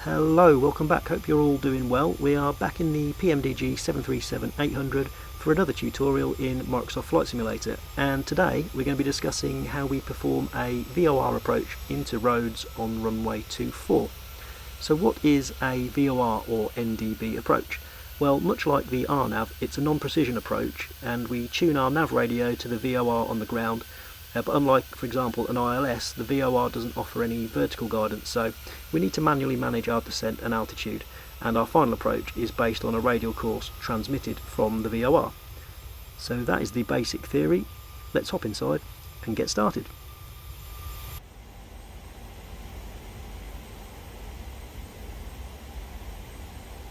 Hello, welcome back, hope you're all doing well. We are back in the PMDG 737-800 for another tutorial in Microsoft Flight Simulator, and today we're going to be discussing how we perform a VOR approach into roads on runway 24. So what is a VOR or NDB approach? Well, much like the RNAV, it's a non-precision approach, and we tune our nav radio to the VOR on the ground. But unlike, for example, an ILS, the VOR doesn't offer any vertical guidance, so we need to manually manage our descent and altitude, and our final approach is based on a radial course transmitted from the VOR. So that is the basic theory. Let's hop inside and get started.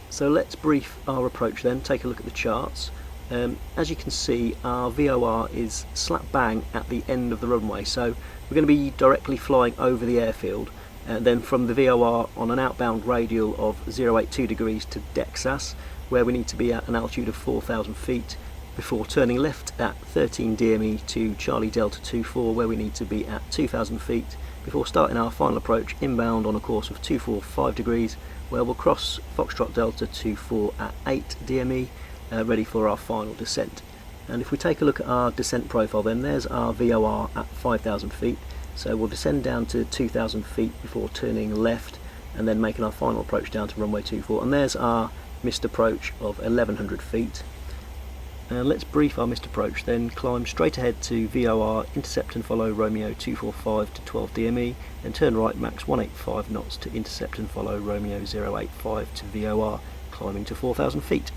So let's brief our approach then, take a look at the charts. As you can see, our VOR is slap bang at the end of the runway, so we're going to be directly flying over the airfield, and then from the VOR on an outbound radial of 082 degrees to Texas, where we need to be at an altitude of 4,000 feet, before turning left at 13 DME to Charlie Delta 24, where we need to be at 2,000 feet, before starting our final approach inbound on a course of 245 degrees, where we'll cross Foxtrot Delta 24 at 8 DME, ready for our final descent. And if we take a look at our descent profile, then there's our VOR at 5,000 feet, so we'll descend down to 2,000 feet before turning left and then making our final approach down to runway 24, and there's our missed approach of 1,100 feet. Let's brief our missed approach, then climb straight ahead to VOR, intercept and follow Romeo 245 to 12 DME, then turn right max 185 knots to intercept and follow Romeo 085 to VOR, climbing to 4,000 feet.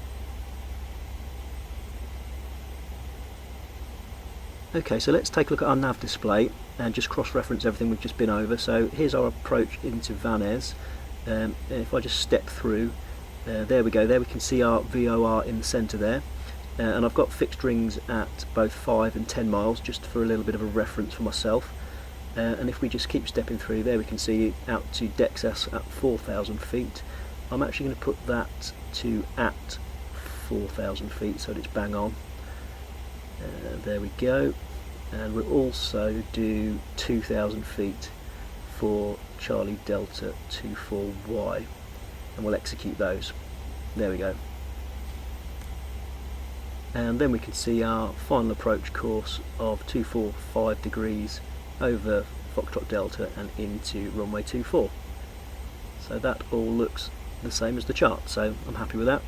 Okay, so let's take a look at our nav display and just cross-reference everything we've just been over. So here's our approach into Van Ness. If I just step through, there we go, there we can see our VOR in the centre there. And I've got fixed rings at both 5 and 10 miles, just for a little bit of a reference for myself. And if we just keep stepping through, there we can see out to Texas at 4,000 feet. I'm actually going to put that to at 4,000 feet so that it's bang on. There we go, and we'll also do 2,000 feet for Charlie Delta 24Y, and we'll execute those. There we go. And then we can see our final approach course of 245 degrees over Foxtrot Delta and into runway 24. So that all looks the same as the chart, so I'm happy with that.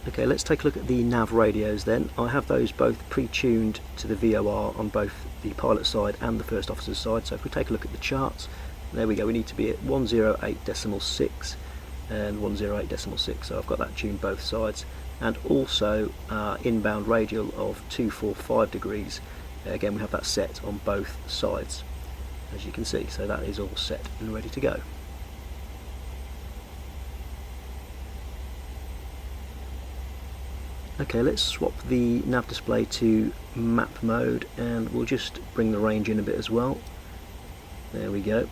Okay, let's take a look at the nav radios then. I have those both pre-tuned to the VOR on both the pilot side and the first officer's side. So if we take a look at the charts, there we go, we need to be at 108.6 and 108.6, so I've got that tuned both sides. And also inbound radial of 245 degrees. Again, we have that set on both sides, as you can see, so that is all set and ready to go. Okay, let's swap the nav display to map mode, and we'll just bring the range in a bit as well. There we go.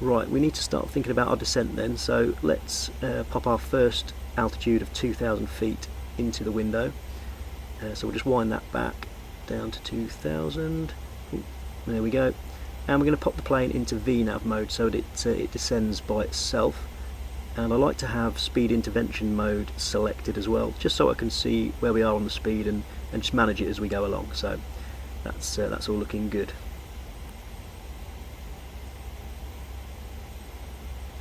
Right, we need to start thinking about our descent then, so let's pop our first altitude of 2,000 feet into the window. So we'll just wind that back down to 2,000. There we go. And we're going to pop the plane into VNAV mode so that it descends by itself. And I like to have speed intervention mode selected as well, just so I can see where we are on the speed and just manage it as we go along. So that's all looking good.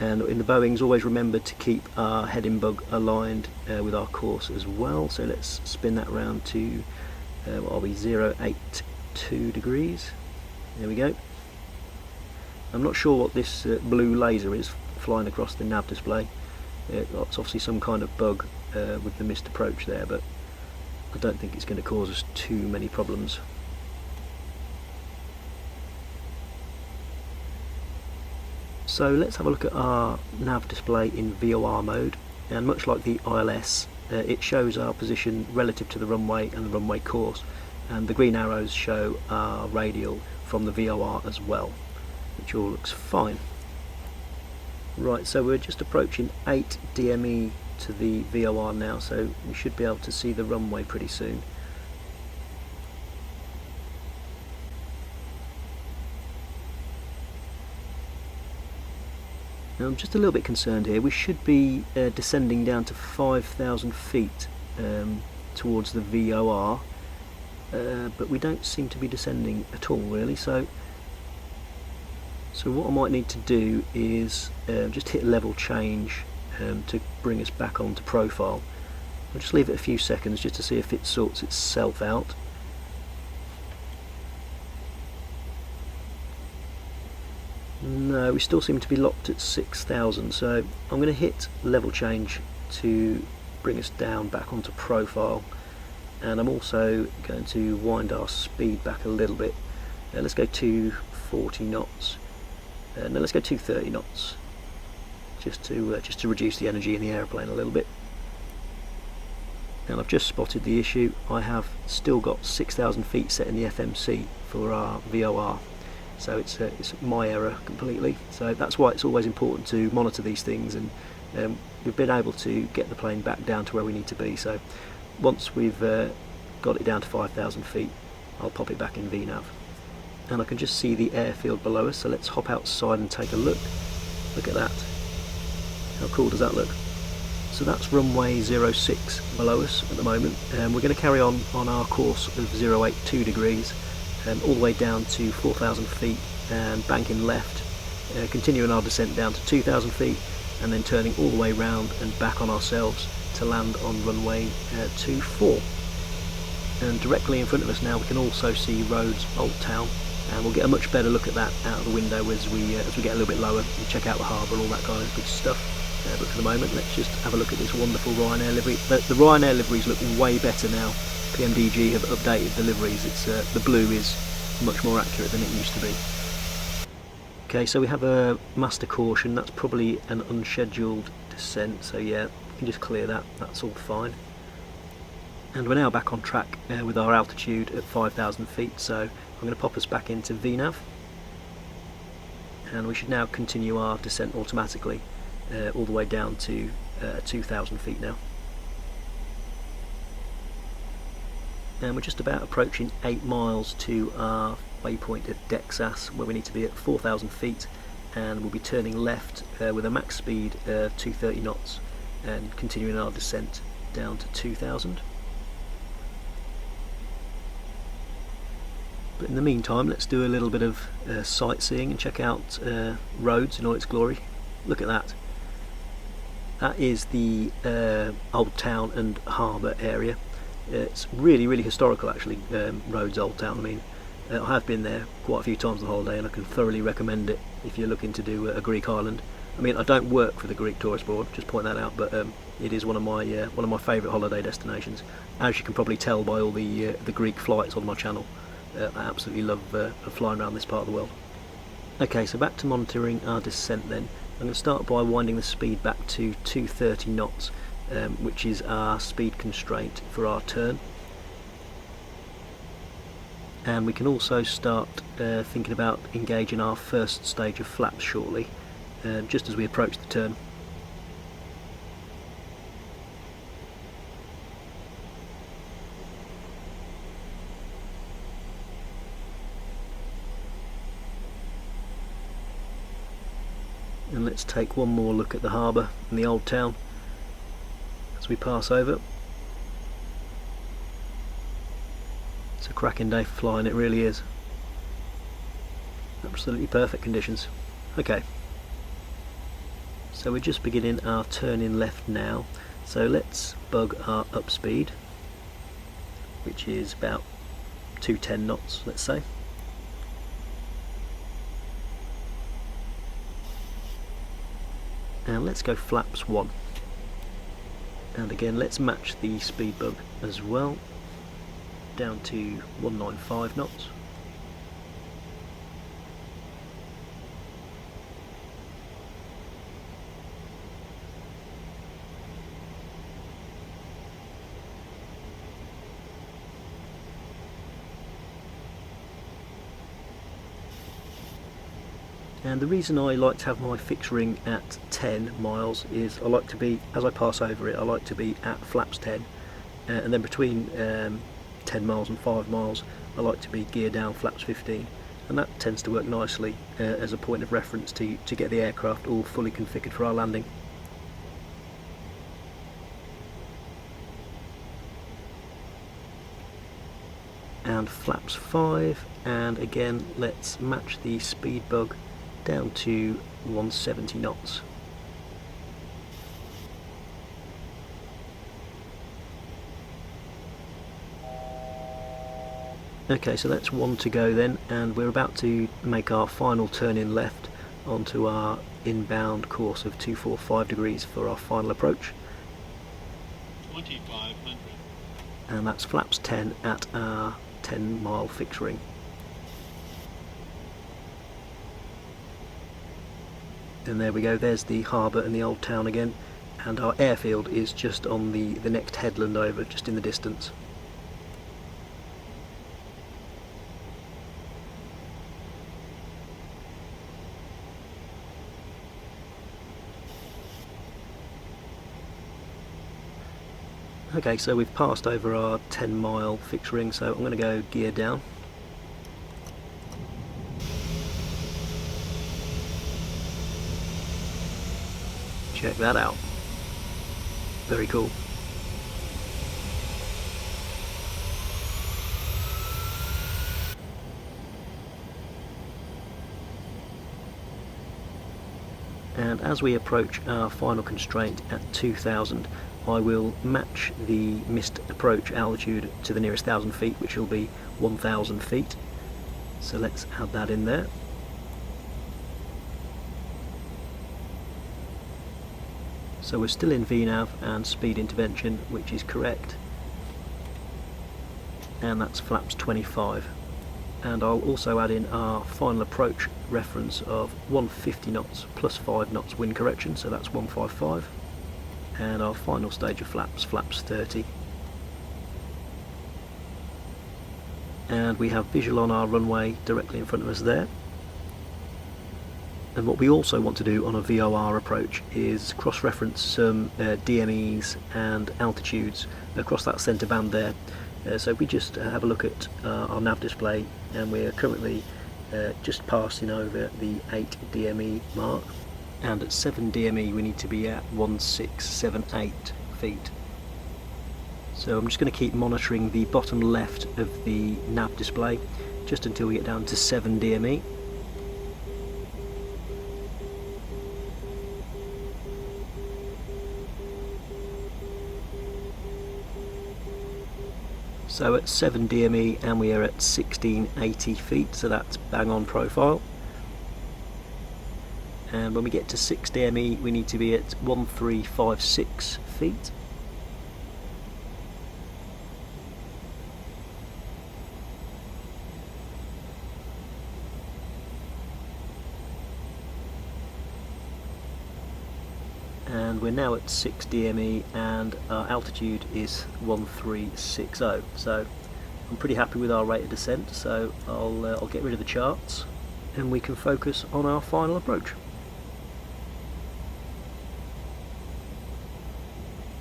And in the Boeings, always remember to keep our heading bug aligned with our course as well. So let's spin that round to what are we, 082 degrees. There we go. I'm not sure what this blue laser is flying across the nav display. It's obviously some kind of bug with the missed approach there, but I don't think it's going to cause us too many problems. So let's have a look at our nav display in VOR mode, and much like the ILS, it shows our position relative to the runway and the runway course, and the green arrows show our radial from the VOR as well, which all looks fine. Right, so we're just approaching 8 DME to the VOR now, so we should be able to see the runway pretty soon. Now I'm just a little bit concerned here. We should be descending down to 5,000 feet towards the VOR, but we don't seem to be descending at all really, so what I might need to do is just hit level change to bring us back onto profile. I'll just leave it a few seconds just to see if it sorts itself out. No, we still seem to be locked at 6,000, so I'm going to hit level change to bring us down back onto profile, and I'm also going to wind our speed back a little bit. Let's go 240 knots. No, let's go 230 knots, just to reduce the energy in the aeroplane a little bit. And I've just spotted the issue. I have still got 6,000 feet set in the FMC for our VOR, so it's my error completely. So that's why it's always important to monitor these things, and we've been able to get the plane back down to where we need to be. So once we've got it down to 5,000 feet, I'll pop it back in VNav. And I can just see the airfield below us, so let's hop outside and take a look. Look at that. How cool does that look? So that's runway 06 below us at the moment. We're going to carry on our course of 082 degrees all the way down to 4,000 feet and banking left, continuing our descent down to 2,000 feet and then turning all the way round and back on ourselves to land on runway 24. And directly in front of us now we can also see Rhodes Old Town, and we'll get a much better look at that out of the window as we get a little bit lower and check out the harbour and all that kind of good stuff. But for the moment, let's just have a look at this wonderful Ryanair livery. The Ryanair liveries look way better now. PMDG have updated the liveries. It's the blue is much more accurate than it used to be. Okay, so we have a master caution. That's probably an unscheduled descent, so yeah, we can just clear that. That's all fine. And we're now back on track with our altitude at 5,000 feet, so I'm going to pop us back into VNav, and we should now continue our descent automatically all the way down to 2,000 feet now. And we're just about approaching 8 miles to our waypoint at Dexas, where we need to be at 4,000 feet, and we'll be turning left with a max speed of 230 knots and continuing our descent down to 2,000. But in the meantime, let's do a little bit of sightseeing and check out Rhodes in all its glory. Look at that. That is the Old Town and Harbour area. It's really, really historical actually, Rhodes Old Town. I mean, I have been there quite a few times on holiday, and I can thoroughly recommend it if you're looking to do a Greek island. I mean, I don't work for the Greek Tourist Board, just point that out, but it is one of my favourite holiday destinations. As you can probably tell by all the Greek flights on my channel, I absolutely love flying around this part of the world. Okay, so back to monitoring our descent then. I'm going to start by winding the speed back to 230 knots, which is our speed constraint for our turn. And we can also start thinking about engaging our first stage of flaps shortly, just as we approach the turn. And let's take one more look at the harbour and the Old Town as we pass over. It's a cracking day for flying, it really is. Absolutely perfect conditions. Okay, so we're just beginning our turn in left now, so let's bug our up speed, which is about 210 knots, let's say. And let's go flaps 1, and again let's match the speed bug as well, down to 195 knots. And the reason I like to have my fixed ring at 10 miles is I like to be, as I pass over it, I like to be at flaps 10, and then between 10 miles and 5 miles I like to be gear down flaps 15, and that tends to work nicely as a point of reference to get the aircraft all fully configured for our landing. And flaps 5, and again let's match the speed bug down to 170 knots. Okay, so that's one to go then, and we're about to make our final turn in left onto our inbound course of 245 degrees for our final approach. 2500. And that's flaps 10 at our 10-mile fixed ring. And there we go, there's the harbour and the old town again, and our airfield is just on the next headland over, just in the distance. Okay, so we've passed over our 10-mile fixed ring, so I'm going to go gear down. Check that out. Very cool. And as we approach our final constraint at 2000, I will match the missed approach altitude to the nearest 1,000 feet, which will be 1,000 feet. So let's add that in there. So we're still in VNAV and speed intervention, which is correct. And that's flaps 25. And I'll also add in our final approach reference of 150 knots plus 5 knots wind correction, so that's 155. And our final stage of flaps, flaps 30. And we have visual on our runway directly in front of us there. And what we also want to do on a VOR approach is cross-reference some DMEs and altitudes across that centre band there. So if we just have a look at our nav display, and we're currently just passing over the 8 DME mark, and at 7 DME we need to be at 1678 feet. So I'm just going to keep monitoring the bottom left of the nav display just until we get down to 7 DME. So at 7 DME and we are at 1680 feet, so that's bang on profile. And when we get to 6 DME we need to be at 1356 feet. And we're now at 6 DME and our altitude is 1360, so I'm pretty happy with our rate of descent, so I'll get rid of the charts and we can focus on our final approach.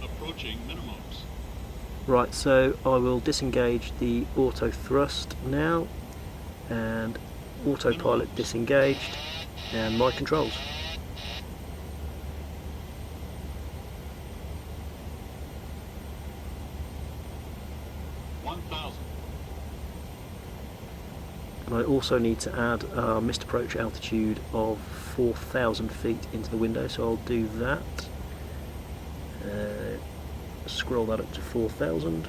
Approaching minimums. Right, so I will disengage the auto thrust now, and autopilot disengaged, and my controls. And I also need to add our missed approach altitude of 4,000 feet into the window, so I'll do that. Scroll that up to 4,000.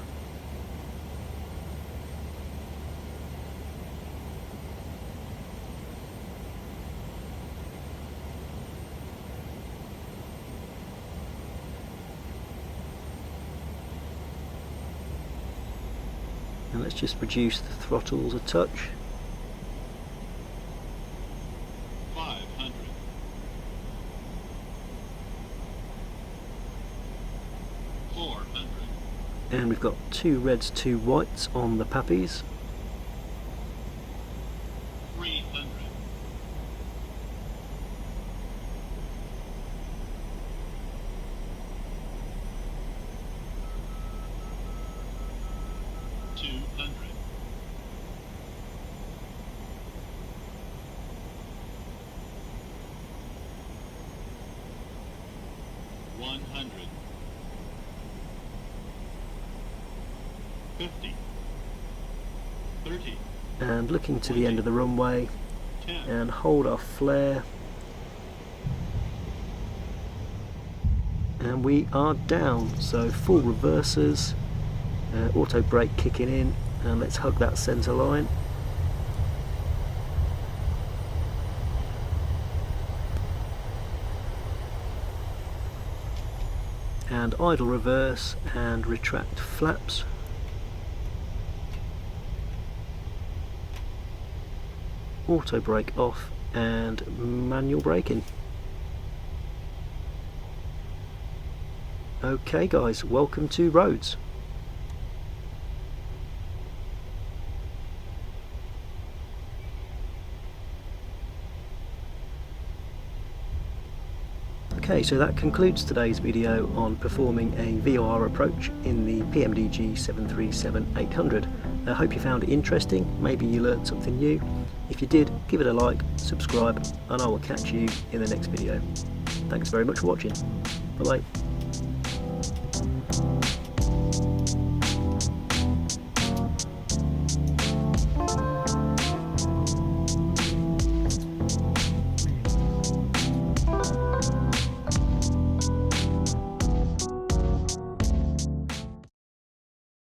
And let's just reduce the throttles a touch. 500. 400. And we've got 2 reds, 2 whites on the pappies. 300. 100. 50. 30. And looking to the end of the runway 10. and hold our flare. And we are down, so full reversers, auto brake kicking in, and let's hug that centre line. And idle reverse and retract flaps. Auto brake off and manual braking. Okay guys, welcome to roads. Okay, so that concludes today's video on performing a VOR approach in the PMDG 737-800. I hope you found it interesting, maybe you learned something new. If you did, give it a like, subscribe, and I will catch you in the next video. Thanks very much for watching. Bye bye.